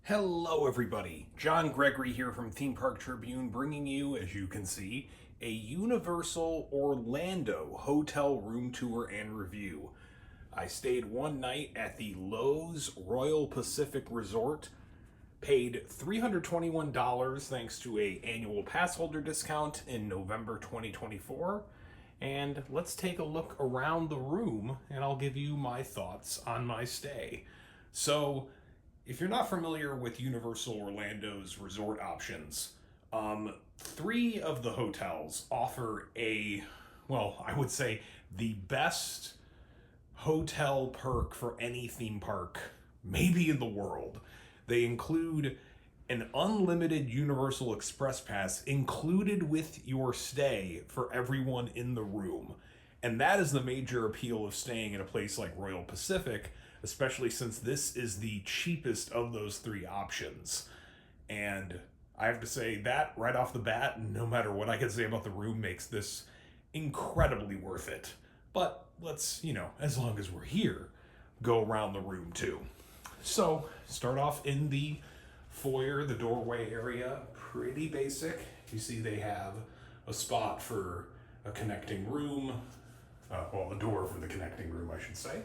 Hello everybody, John Gregory here from Theme Park Tribune bringing you, as you can see, a Universal Orlando hotel room tour and review. I stayed one night at the Loews Royal Pacific Resort, paid $321 thanks to a annual pass holder discount in November 2024, and let's take a look around the room and I'll give you my thoughts on my stay. So, if you're not familiar with Universal Orlando's resort options, three of the hotels offer I would say the best hotel perk for any theme park, maybe in the world. They include an unlimited Universal Express Pass included with your stay for everyone in the room. And that is the major appeal of staying at a place like Royal Pacific, especially since this is the cheapest of those three options. And I have to say that right off the bat, no matter what I can say about the room, makes this incredibly worth it. But let's, as long as we're here, go around the room too. So, start off in the foyer, the doorway area, pretty basic. You see they have a spot for a connecting room, a door for the connecting room, I should say.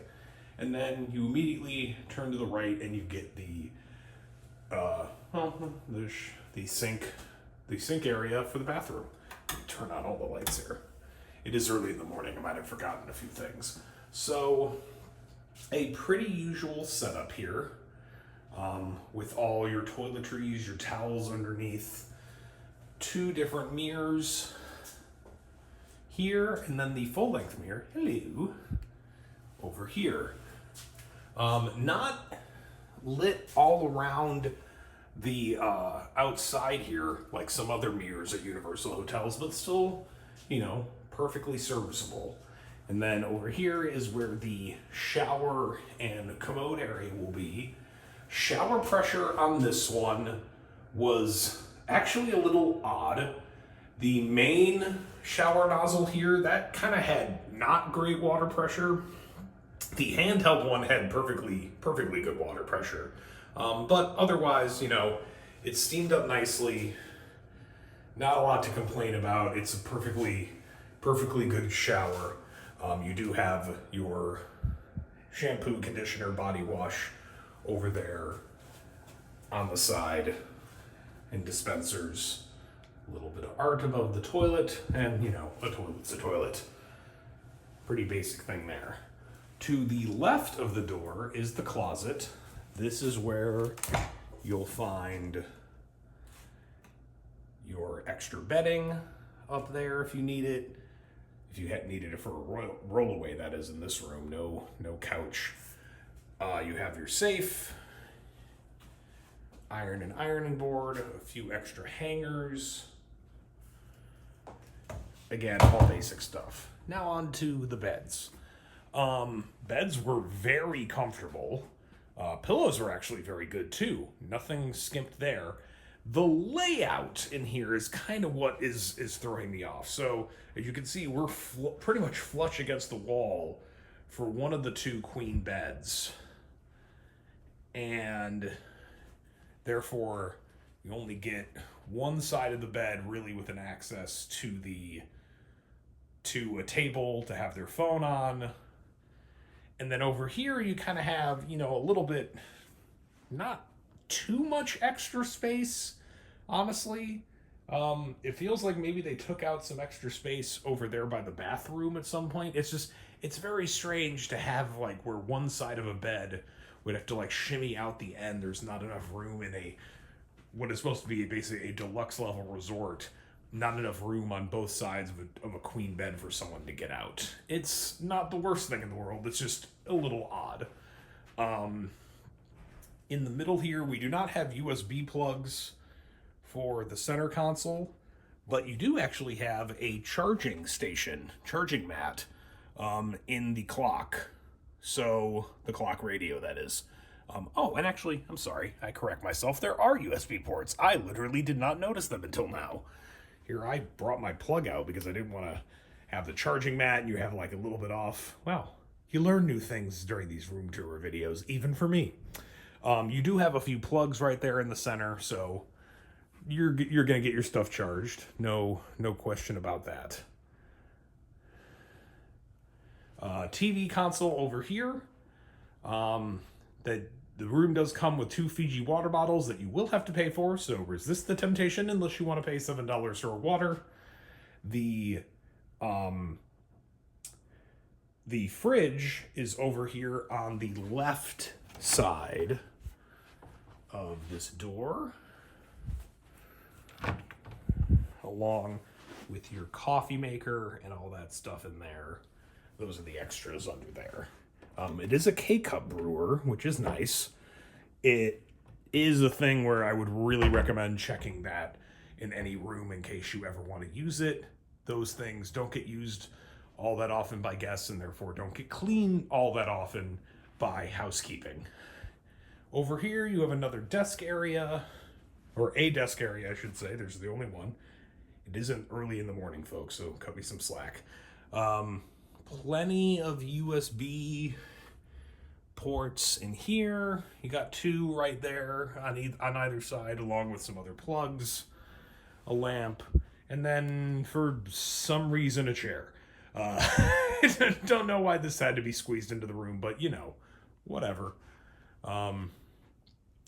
And then you immediately turn to the right and you get the sink area for the bathroom. Turn on all the lights here. It is early in the morning. I might have forgotten a few things. So, a pretty usual setup here, with all your toiletries, your towels underneath, two different mirrors here, and then the full-length mirror, hello, over here. Not lit all around the outside here like some other mirrors at Universal hotels, but still, perfectly serviceable. And then over here is where the shower and commode area will be. Shower pressure on this one was actually a little odd. The main shower nozzle here, that kind of had not great water pressure. The handheld one had perfectly good water pressure. But otherwise, it steamed up nicely. Not a lot to complain about. It's a perfectly good shower. You do have your shampoo, conditioner, body wash over there on the side, and dispensers. A little bit of art above the toilet, and a toilet's a toilet. Pretty basic thing there. To the left of the door is the closet. This is where you'll find your extra bedding up there if you need it. If you had needed it for a rollaway, that is, in this room. No couch. You have your safe, ironing board, a few extra hangers. Again, all basic stuff. Now on to the beds. Beds were very comfortable. Pillows were actually very good too. Nothing skimped there. The layout in here is kind of what is throwing me off. So, as you can see, we're pretty much flush against the wall for one of the two queen beds. And therefore, you only get one side of the bed really with an access to a table to have their phone on. And then over here, you kind of have, a little bit, not too much extra space, honestly. It feels like maybe they took out some extra space over there by the bathroom at some point. It's very strange to have, where one side of a bed would have to, shimmy out the end. There's not enough room in what is supposed to be basically a deluxe level resort. Not enough room on both sides of a queen bed for someone to get out. It's not the worst thing in the world. It's just a little odd. In the middle here, we do not have USB plugs for the center console, but you do actually have a charging mat, in the clock. So, the clock radio, that is. And actually, I'm sorry, I correct myself. There are USB ports. I literally did not notice them until now. Here, I brought my plug out because I didn't want to have the charging mat and you have a little bit off. Wow, you learn new things during these room tour videos, even for me. You do have a few plugs right there in the center, so you're gonna get your stuff charged. No question about that. TV console over here. That the room does come with 2 Fiji water bottles that you will have to pay for, so resist the temptation unless you want to pay $7 for water. The fridge is over here on the left side of this door, along with your coffee maker and all that stuff in there. Those are the extras under there. It is a K-Cup brewer, which is nice. It is a thing where I would really recommend checking that in any room in case you ever want to use it. Those things don't get used all that often by guests and therefore don't get cleaned all that often by housekeeping. Over here you have another desk area, or a desk area I should say. There's the only one. It isn't early in the morning, folks, so cut me some slack. Plenty of USB ports in here. You got 2 right there on either side, along with some other plugs, a lamp, and then for some reason a chair. Don't know why this had to be squeezed into the room, but whatever.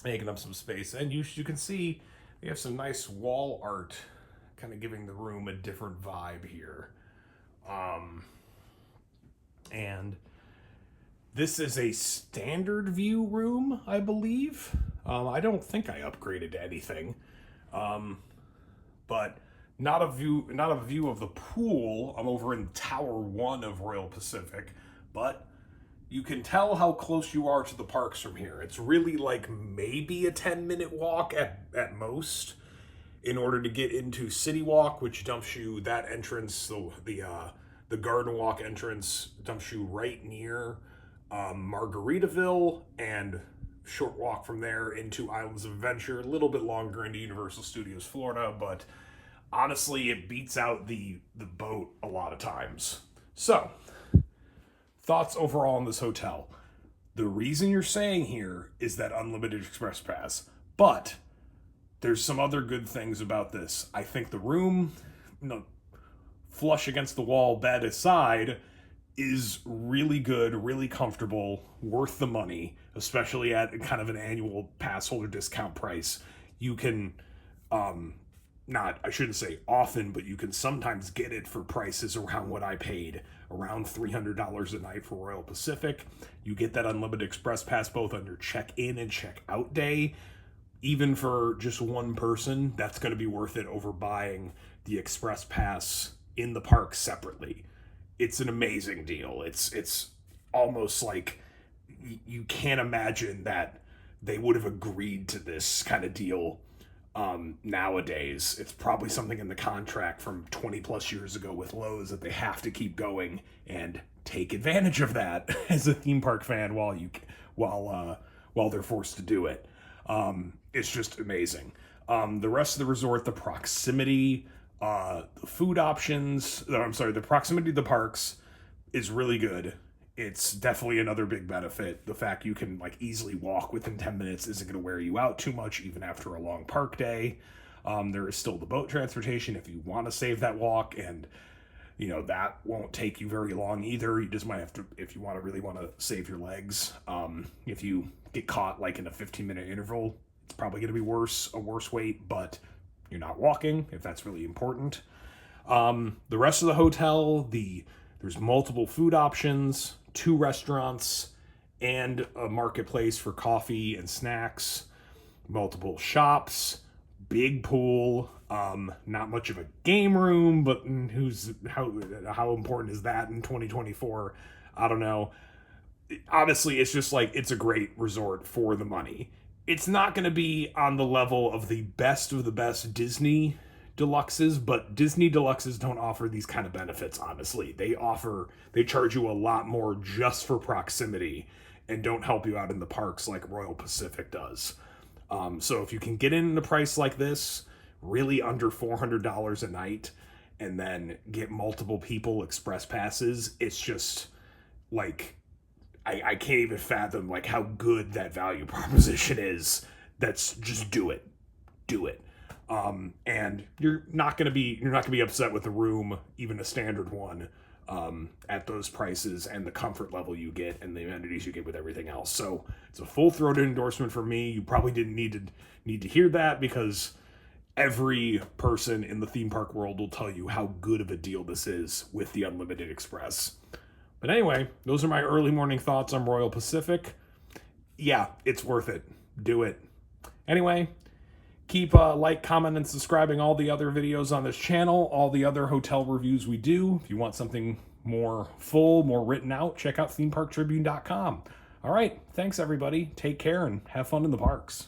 Making up some space, and you can see we have some nice wall art, kind of giving the room a different vibe here. And this is a standard view room, I believe. I don't think I upgraded to anything. But not a view of the pool. I'm over in Tower 1 of Royal Pacific, but you can tell how close you are to the parks from here. It's really like maybe a 10-minute walk at most in order to get into City Walk, which dumps you that entrance, the Garden Walk entrance dumps you right near Margaritaville, and short walk from there into Islands of Adventure, a little bit longer into Universal Studios Florida, but honestly it beats out the boat a lot of times. So, thoughts overall on this hotel. The reason you're staying here is that unlimited express pass, but there's some other good things about this. I think the room, flush against the wall bed aside, is really good, really comfortable, worth the money, especially at kind of an annual pass holder discount price. You can, I shouldn't say often, but you can sometimes get it for prices around what I paid, around $300 a night for Royal Pacific. You get that unlimited express pass both on your check-in and check-out day. Even for just one person, that's going to be worth it over buying the express pass in the park separately. It's an amazing deal. It's almost like you can't imagine that they would have agreed to this kind of deal nowadays. It's probably something in the contract from 20 plus years ago with Loews that they have to keep going and take advantage of that as a theme park fan while they're forced to do it. It's just amazing. The rest of the resort, the proximity, the food options, the proximity to the parks is really good. It's definitely another big benefit. The fact you can easily walk within 10 minutes isn't going to wear you out too much, even after a long park day. There is still the boat transportation if you want to save that walk, and that won't take you very long either. You just might have to, if you really want to save your legs. If you get caught in a 15-minute interval, it's probably going to be a worse wait, but you're not walking if that's really important. The rest of the hotel, there's multiple food options, 2 restaurants, and a marketplace for coffee and snacks, multiple shops, big pool, not much of a game room, but how important is that in 2024? I don't know. Honestly, it's just it's a great resort for the money. It's not going to be on the level of the best Disney Deluxes, but Disney Deluxes don't offer these kind of benefits, honestly. They charge you a lot more just for proximity and don't help you out in the parks like Royal Pacific does. So if you can get in a price like this, really under $400 a night, and then get multiple people express passes, it's just I can't even fathom like how good that value proposition is. That's just do it. And you're not gonna be upset with the room, even a standard one, at those prices and the comfort level you get and the amenities you get with everything else. So it's a full-throated endorsement for me. You probably didn't need to hear that, because every person in the theme park world will tell you how good of a deal this is with the Unlimited Express. But anyway, those are my early morning thoughts on Royal Pacific. Yeah, it's worth it. Do it. Anyway, keep like, comment, and subscribing all the other videos on this channel, all the other hotel reviews we do. If you want something more full, more written out, check out themeparktribune.com. All right, thanks everybody. Take care and have fun in the parks.